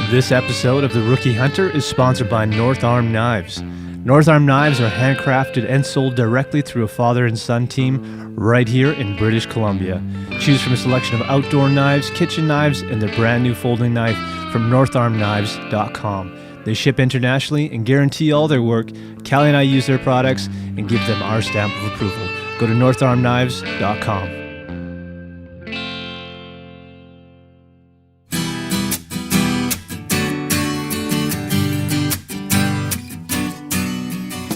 This episode of The Rookie Hunter is sponsored by North Arm Knives. North Arm Knives are handcrafted and sold directly through a father and son team right here in British Columbia. Choose from a selection of outdoor knives, kitchen knives, and their brand new folding knife from northarmknives.com. They ship internationally and guarantee all their work. Callie and I use their products and give them our stamp of approval. Go to northarmknives.com.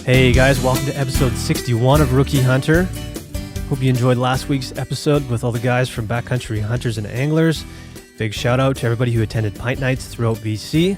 Hey guys, welcome to episode 61 of Rookie Hunter. Hope you enjoyed last week's episode with all the guys from Backcountry Hunters and Anglers. Big shout out to everybody who attended Pint Nights throughout BC.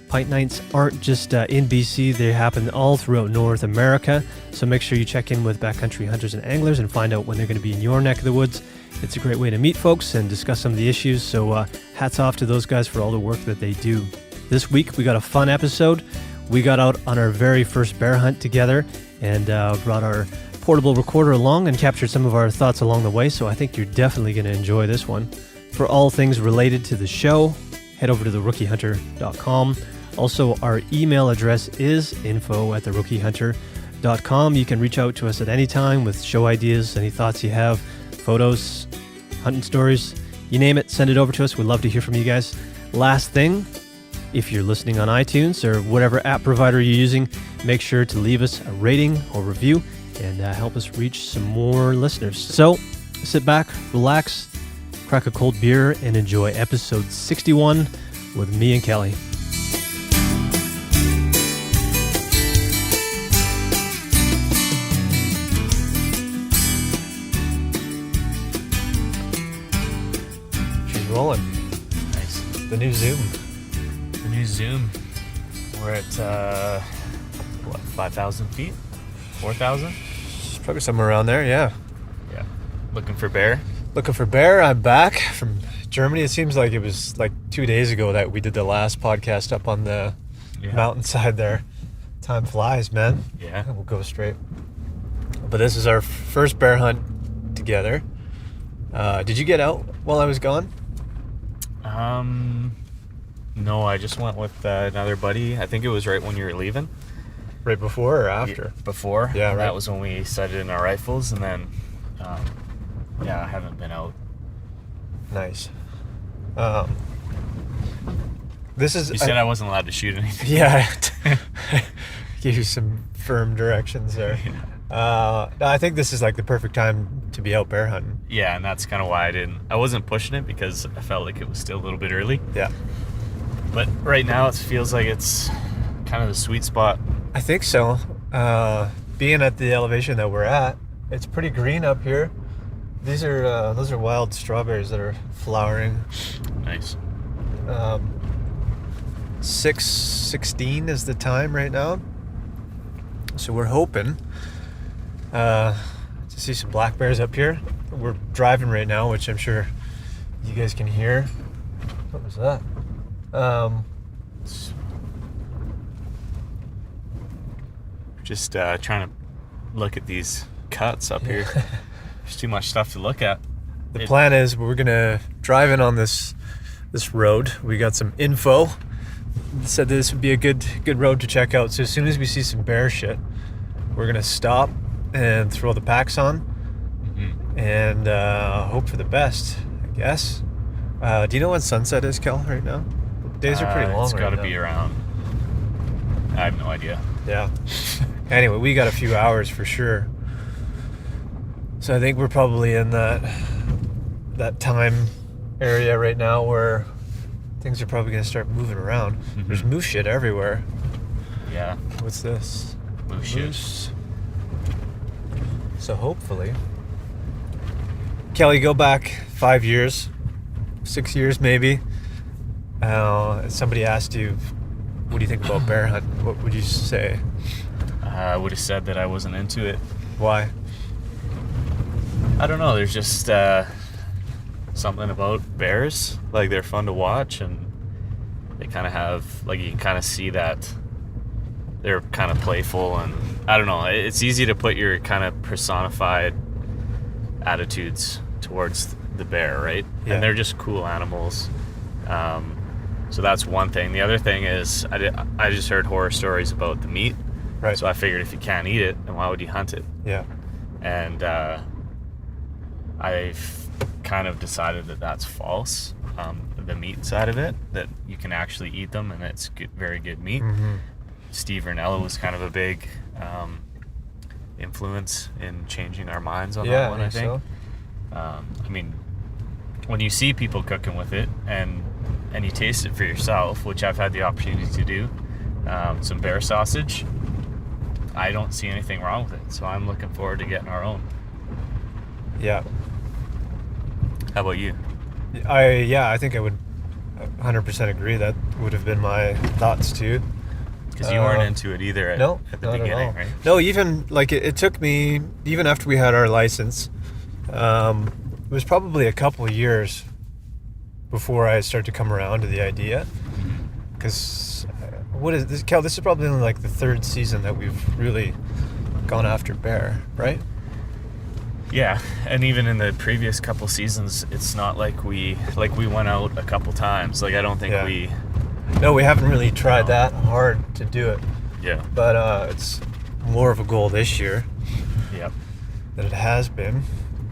Pint Nights aren't just in BC, they happen all throughout North America. So make sure you check in with Backcountry Hunters and Anglers and find out when they're going to be in your neck of the woods. It's a great way to meet folks and discuss some of the issues. So hats off to those guys for all the work that they do. This week we got a fun episode. We got out on our very first bear hunt together and brought our portable recorder along and captured some of our thoughts along the way, so I think you're definitely going to enjoy this one. For all things related to the show, head over to therookihunter.com. Also, our email address is info@therookihunter.com. You can reach out to us at any time with show ideas, any thoughts you have, photos, hunting stories, you name it, send it over to us. We'd love to hear from you guys. Last thing, if you're listening on iTunes or whatever app provider you're using, make sure to leave us a rating or review and help us reach some more listeners. So sit back, relax, crack a cold beer, and enjoy episode 61 with me and Kelly. She's rolling. Nice. The new Zoom. Zoom. We're at 5,000 feet? 4,000? Probably somewhere around there, yeah. Yeah. Looking for bear? Looking for bear. I'm back from Germany. It seems like it was like 2 days ago that we did the last podcast up on the mountainside there. Time flies, man. Yeah. We'll go straight. But this is our first bear hunt together. Did you get out while I was gone? No, I just went with another buddy. I think it was right when you were leaving. Right before or after? Before. Yeah, right. That was when we sighted in our rifles, and then, I haven't been out. Nice. This is... You said I wasn't allowed to shoot anything. Yeah. Give you some firm directions there. I think this is like the perfect time to be out bear hunting. Yeah, and that's kind of why I wasn't pushing it, because I felt like it was still a little bit early. Yeah. But right now it feels like it's kind of the sweet spot. I think so. Being at the elevation that we're at, it's pretty green up here. Those are wild strawberries that are flowering. Nice. 6:16 is the time right now. So we're hoping to see some black bears up here. We're driving right now, which I'm sure you guys can hear. What was that? Just trying to look at these cuts up here. There's too much stuff to look at. The plan is we're gonna drive in on this road. We got some info. Said this would be a good road to check out. So as soon as we see some bear shit, we're gonna stop and throw the packs on and hope for the best, I guess. Do you know when sunset is, Kel, right now? Days are pretty long. It's got to right be around. I have no idea. Yeah. Anyway, we got a few hours for sure. So I think we're probably in that time area right now where things are probably going to start moving around. Mm-hmm. There's moose shit everywhere. Yeah. What's this? Moose shit. So hopefully. Kelly, go back 5 years, 6 years maybe. Somebody asked you, what do you think about bear hunting? What would you say? I would have said that I wasn't into it. Why? I don't know. There's just something about bears. Like, they're fun to watch, and they kind of have, like, you can kind of see that they're kind of playful, and I don't know. It's easy to put your kind of personified attitudes towards the bear, right? Yeah. And they're just cool animals. So that's one thing. The other thing is I just heard horror stories about the meat. Right. So I figured if you can't eat it, then why would you hunt it? Yeah. And I've kind of decided that that's false. The meat side of it, that you can actually eat them and it's good, very good meat. Mm-hmm. Steve Rinella was kind of a big influence in changing our minds on that one, I think. So. I mean, when you see people cooking with it and you taste it for yourself, which I've had the opportunity to do, some bear sausage, I don't see anything wrong with it. So I'm looking forward to getting our own. Yeah. How about you? I think I would 100% agree. That would have been my thoughts too. Because you weren't into it either at the beginning, right? No, even like it took me, even after we had our license, it was probably a couple of years before I started to come around to the idea. Because what is this, Cal? This is probably only like the third season that we've really gone after bear, right? Yeah, and even in the previous couple seasons, it's not like we went out a couple times. Like I don't think we. No, we haven't really tried that hard to do it. Yeah. But it's more of a goal this year. Yep. Than it has been.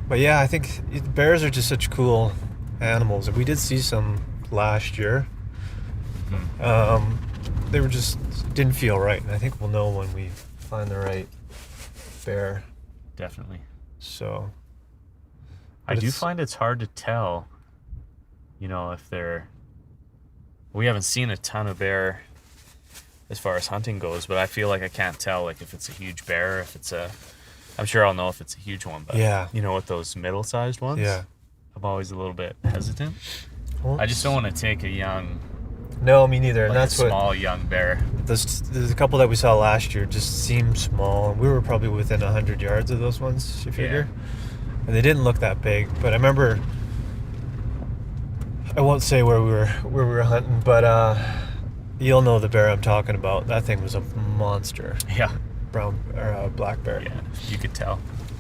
But yeah, I think bears are just such cool animals. We did see some last year. Mm-hmm. They were just didn't feel right, and I think we'll know when we find the right bear. Definitely. So. I do find it's hard to tell, if they're. We haven't seen a ton of bear as far as hunting goes, but I feel like I can't tell, like, if it's a huge bear, if it's I'm sure I'll know if it's a huge one, but with those middle-sized ones, I'm always a little bit hesitant. Well, I just don't want to take a young... No, me neither. Like and that's a small young bear. There's a couple that we saw last year just seemed small. We were probably within 100 yards of those ones, you figure. Yeah. And they didn't look that big, but I remember... I won't say where we were hunting, but you'll know the bear I'm talking about. That thing was a monster. Yeah. Brown or black bear. Yeah, you could tell.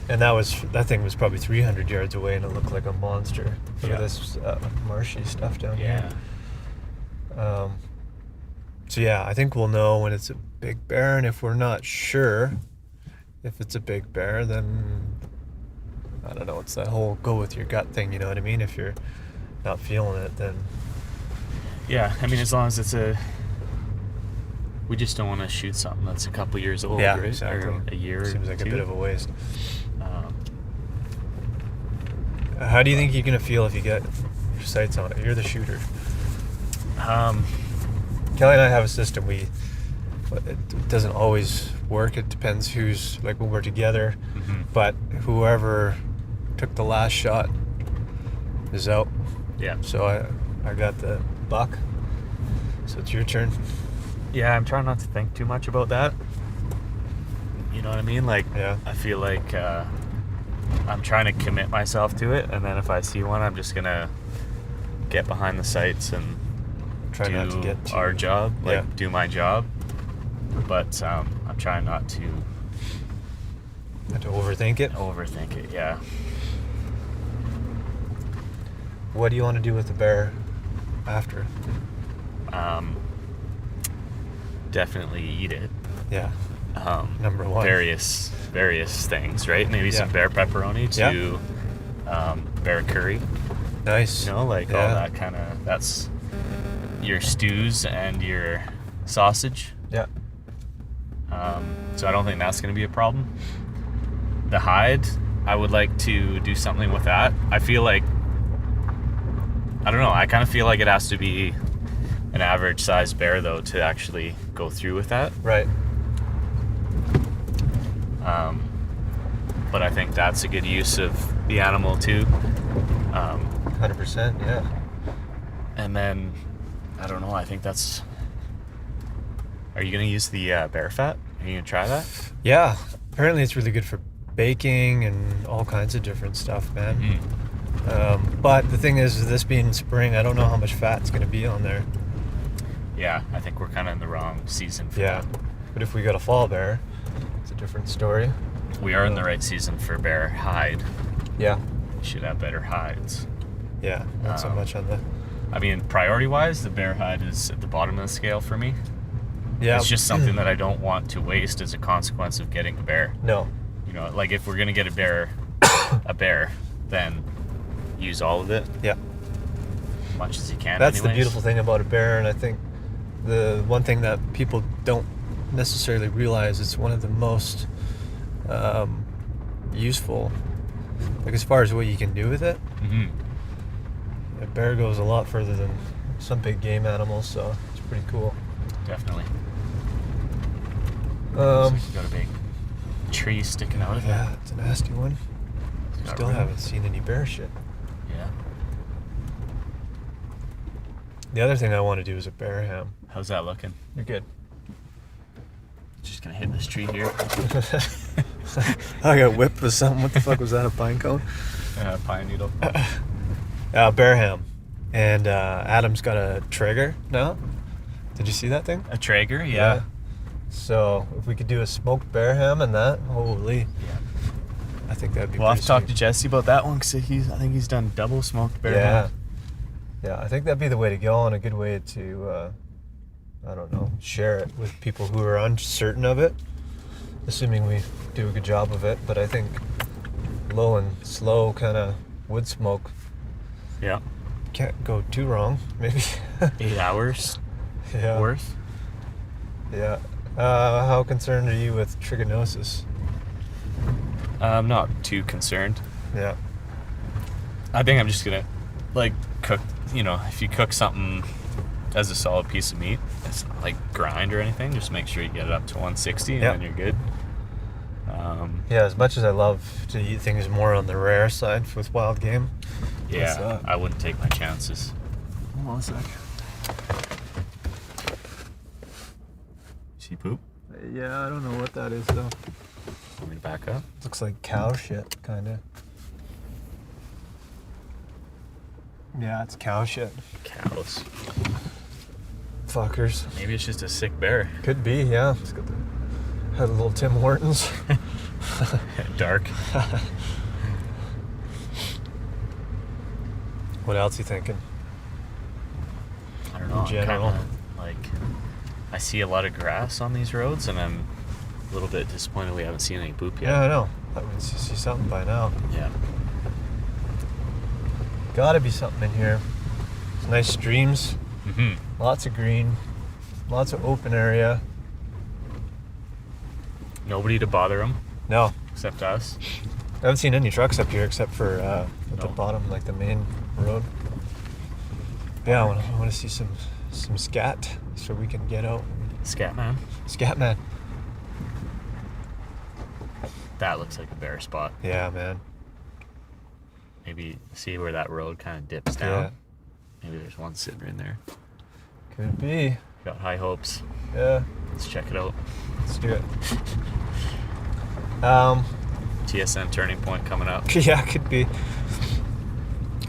And that thing was probably 300 yards away, and it looked like a monster. Look at this marshy stuff down here. So yeah, I think we'll know when it's a big bear, and if we're not sure if it's a big bear, then I don't know. It's that whole go with your gut thing. You know what I mean? If you're not feeling it, then as long as it's we just don't want to shoot something that's a couple years old, right? Exactly. Or a year. Seems like a bit of a waste. Um, How do you think you're gonna feel if you get your sights on it? You're the shooter. Kelly and I have a system. It doesn't always work. It depends who's, like, when we're together. Mm-hmm. But whoever took the last shot is out. Yeah. So I got the buck. So it's your turn. Yeah, I'm trying not to think too much about that. You know what I mean? Like, I feel like I'm trying to commit myself to it, and then if I see one, I'm just gonna get behind the sights and try not to get our job, do my job. But I'm trying not to overthink it. Overthink it, yeah. What do you want to do with the bear after? Definitely eat it. Yeah. Number one. Various things, right? Maybe some bear pepperoni to bear curry. Nice. All that kind of, that's your stews and your sausage. Yeah. So I don't think that's going to be a problem. The hide, I would like to do something with that. I feel like, I don't know, I kind of feel like it has to be an average sized bear, though, to actually go through with that. Right. But I think that's a good use of the animal, too. 100%, yeah. And then, I don't know, I think that's... Are you going to use the bear fat? Are you going to try that? Yeah. Apparently it's really good for baking and all kinds of different stuff, man. Mm-hmm. But the thing is, this being spring, I don't know how much fat's going to be on there. Yeah, I think we're kind of in the wrong season for that. But if we got a fall bear, it's a different story. We are in the right season for bear hide. Yeah. We should have better hides. Yeah, not so much on the I mean, priority-wise, the bear hide is at the bottom of the scale for me. Yeah. It's just something that I don't want to waste as a consequence of getting a bear. No. You know, like if we're gonna get a bear, then use all of it. Yeah. As much as you can. That's anyways. the beautiful thing about a bear, and I think the one thing that people don't necessarily realize is one of the most useful, like as far as what you can do with it. Mm-hmm. A bear goes a lot further than some big game animals, so it's pretty cool. Definitely. Looks like you got a big tree sticking out of it. Yeah, it's a nasty one. Got Still room. haven't seen any bear shit. Yeah. The other thing I want to do is a bear ham. How's that looking? You're good. Just gonna hit this tree here. I got whipped with something. What the fuck was that? A pine cone? Pine needle. Bear ham. And Adam's got a Traeger now. Did you see that thing? A Traeger, yeah. So if we could do a smoked bear ham and that, holy. Yeah. I think that'd be We'll have pretty to talk to sweet. Jesse about that one because I think he's done double smoked bear Yeah. ham. Yeah, I think that'd be the way to go and a good way to, I don't know, share it with people who are uncertain of it, assuming we do a good job of it. But I think low and slow kind of wood smoke Yeah. can't go too wrong, maybe. 8 hours Yeah. worth. Yeah. How concerned are you with trichinosis? I'm not too concerned. Yeah. I think I'm just gonna cook. You know, if you cook something as a solid piece of meat, it's not like grind or anything. Just make sure you get it up to 160, and Yeah. then you're good. Yeah, as much as I love to eat things more on the rare side with wild game. Yeah, that? I wouldn't take my chances. Hold on a sec. See poop? Yeah, I don't know what that is though. Want me to back up? Looks like cow shit, kind of. Yeah, it's cow shit. Cows. Fuckers. Maybe it's just a sick bear. Could be, yeah. It's got the had a little Tim Hortons. Dark. What else you thinking? I don't know. I'm general. kinda, I see a lot of grass on these roads, and I'm a little bit disappointed we haven't seen any poop yet. Yeah, I know. I would see something by now. Yeah. Gotta be something in here. It's nice streams, Mm-hmm. lots of green, lots of open area. Nobody to bother them No, except us. I haven't seen any trucks up here except for at the No. bottom, like the main road. Yeah, I want to see some scat so we can get out. Scatman. Scat man. That looks like a bear spot. Yeah, man. Maybe see where that road kind of dips down. Maybe there's one sitting in there. Could be. Got high hopes. Yeah, Let's check it out. let's do it. TSN turning point coming up. Yeah, could be.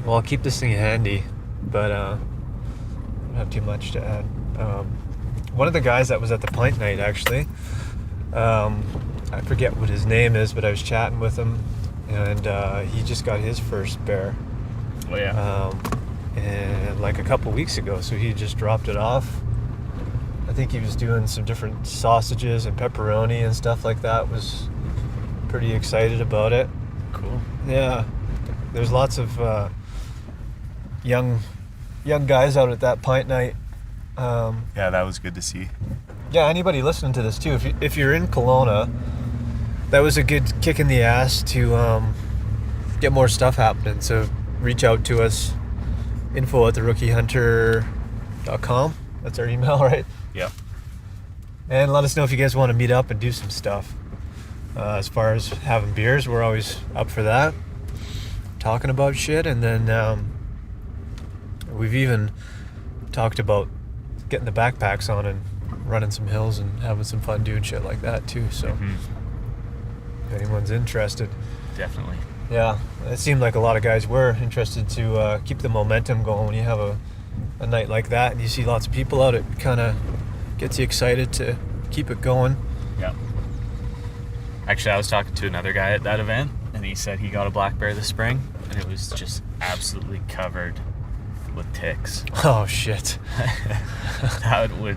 Well, I'll keep this thing handy, but I don't have too much to add. One of the guys that was at the pint night, actually, I forget what his name is, but I was chatting with him, and he just got his first bear, Oh yeah. and like a couple weeks ago, so he just dropped it off. I think he was doing some different sausages and pepperoni and stuff like that. Was pretty excited about it. Cool. Yeah, there's lots of young guys out at that pint night. Yeah, that was good to see. Yeah, anybody listening to this too, if you're in Kelowna, that was a good kick in the ass to get more stuff happening. So reach out to us, info@therookihunter.com. That's our email, right? Yep. And let us know if you guys want to meet up and do some stuff. As far as having beers, we're always up for that. Talking about shit, and then we've even talked about getting the backpacks on and running some hills and having some fun doing shit like that too. So if anyone's interested, Definitely. yeah, it seemed like a lot of guys were interested to keep the momentum going. When you have a night like that and you see lots of people out, it kind of gets you excited to keep it going. Yeah. Actually, I was talking to another guy at that event, and he said he got a black bear this spring, and it was just absolutely covered with ticks. Oh shit. That would,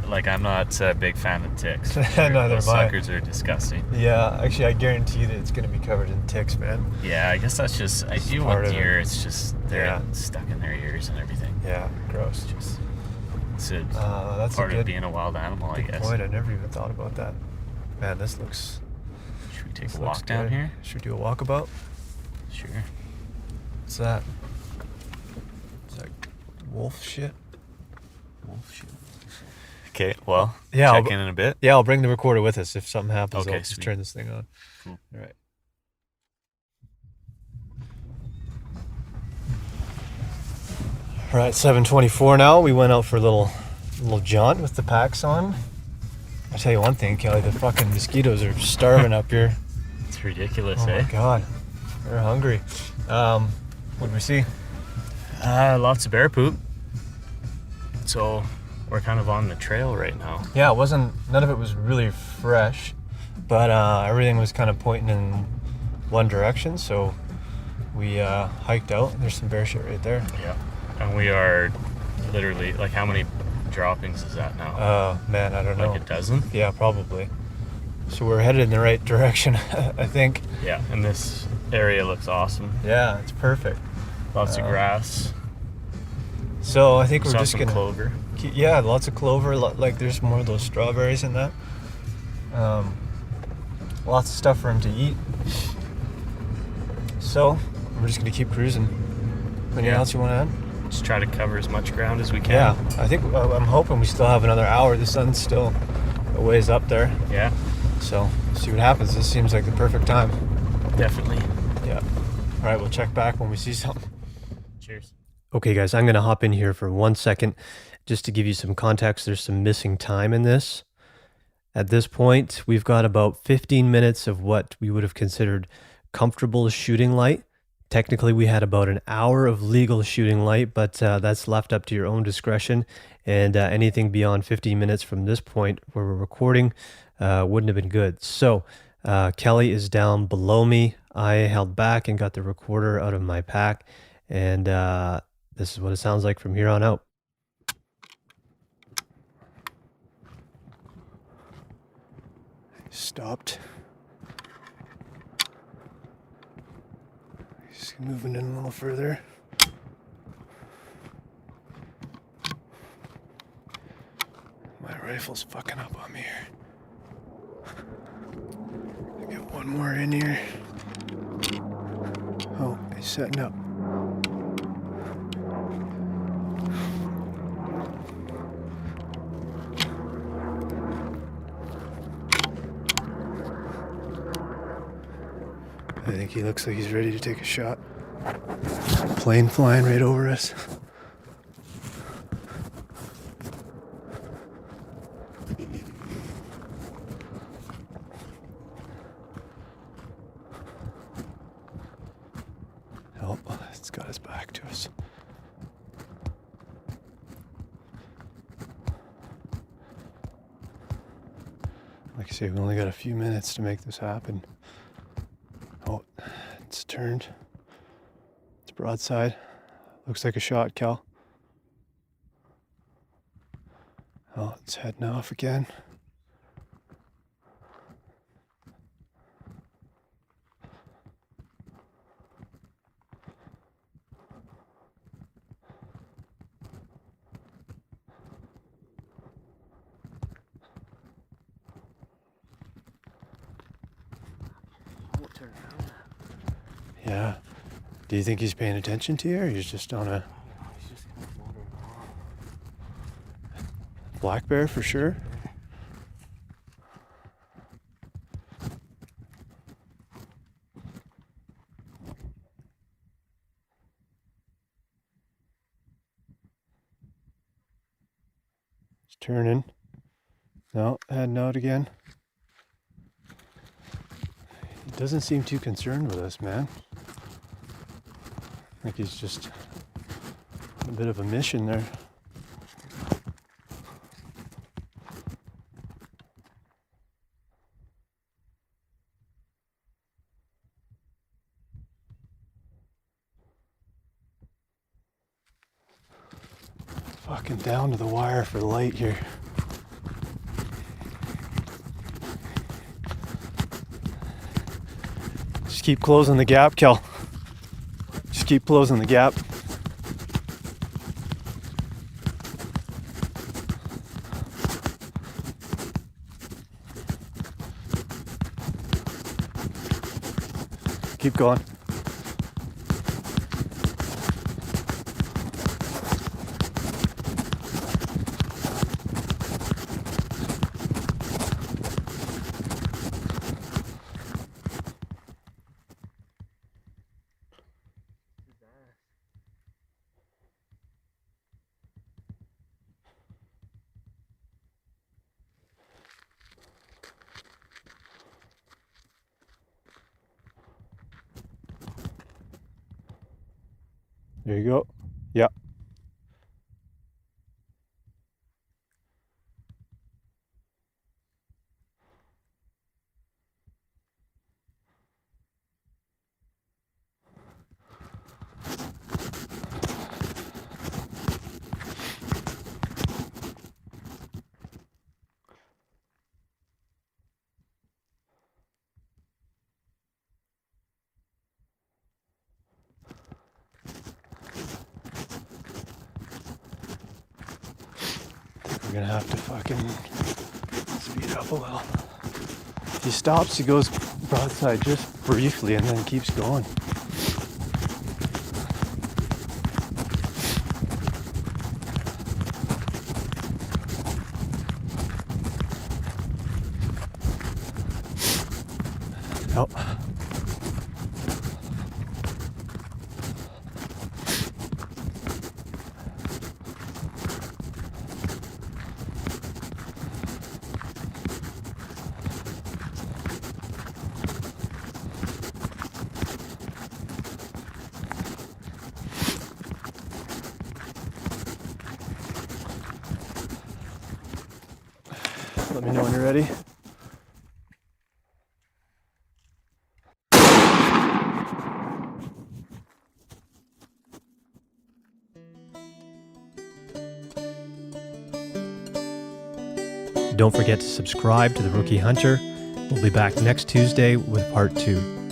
like, I'm not a big fan of ticks. Neither Those am I. suckers are disgusting. Yeah, actually, I guarantee you that it's going to be covered in ticks, man. Yeah, I guess that's just, It's even part with of it. deer, it's just, they're Yeah. stuck in their ears and everything. Yeah, gross. It's a That's part a good, of being a wild animal, I good guess. point. I never even thought about that. Man, this looks. Should we take This a looks walk down good. here? Should we do a walkabout? Sure. What's that? Is that wolf shit? Okay, well, Yeah, check in a bit. Yeah, I'll bring the recorder with us. If something happens, Okay, I'll just sweet. turn this thing on. Cool. All right. All right, 7:24 now. We went out for a little jaunt with the packs on. I'll tell you one thing, Kelly, the fucking mosquitoes are starving up here. It's ridiculous, Oh eh? my god. They're hungry. What did we see? Lots of bear poop. So we're kind of on the trail right now. Yeah, none of it was really fresh, but everything was kind of pointing in one direction, so we hiked out. There's some bear shit right there. Yeah. And we are literally, like, how many droppings is that now? Man, I don't know. Like a dozen? Yeah, probably. So we're headed in the right direction, I think. Yeah. And this area looks awesome. Yeah, it's perfect. Lots of grass. So I think we're Saw just some gonna. clover. Yeah, lots of clover. Like there's more of those strawberries in that. Lots of stuff for him to eat. So we're just gonna keep cruising. Anything Yeah. else you want to add? Just try to cover as much ground as we can. Yeah, I think I'm hoping we still have another hour. The sun's still a ways up there, Yeah, so we'll see what happens. This seems like the perfect time. definitely. Yeah. All right, we'll check back when we see something. Cheers. Okay, guys, I'm going to hop in here for 1 second just to give you some context. There's some missing time in this. At this point, we've got about 15 minutes of what we would have considered comfortable shooting light. Technically, we had about an hour of legal shooting light, but that's left up to your own discretion. And anything beyond 15 minutes from this point where we're recording wouldn't have been good. So Kelly is down below me. I held back and got the recorder out of my pack. And this is what it sounds like from here on out. Stopped. Just moving in a little further. My rifle's fucking up on me here. I get one more in here. Oh, he's setting up. I think he looks like he's ready to take a shot. Plane flying right over us. Oh, it's got his back to us. Like I say, we only got a few minutes to make this happen. Oh, it's turned. It's broadside. Looks like a shot, Cal. Oh, it's heading off again. Yeah. Do you think he's paying attention to you, or he's just on a black bear for sure? It's turning. No, heading out again. He doesn't seem too concerned with us, man. I think he's just a bit of a mission there. Fucking down to the wire for light here. Just keep closing the gap, Kel. Just keep closing the gap. Keep going. There you go. Yeah. We're gonna have to fucking speed up a little. He stops, he goes broadside just briefly and then keeps going. Oh. Let me know when you're ready. Don't forget to subscribe to The Rookie Hunter. We'll be back next Tuesday with part 2.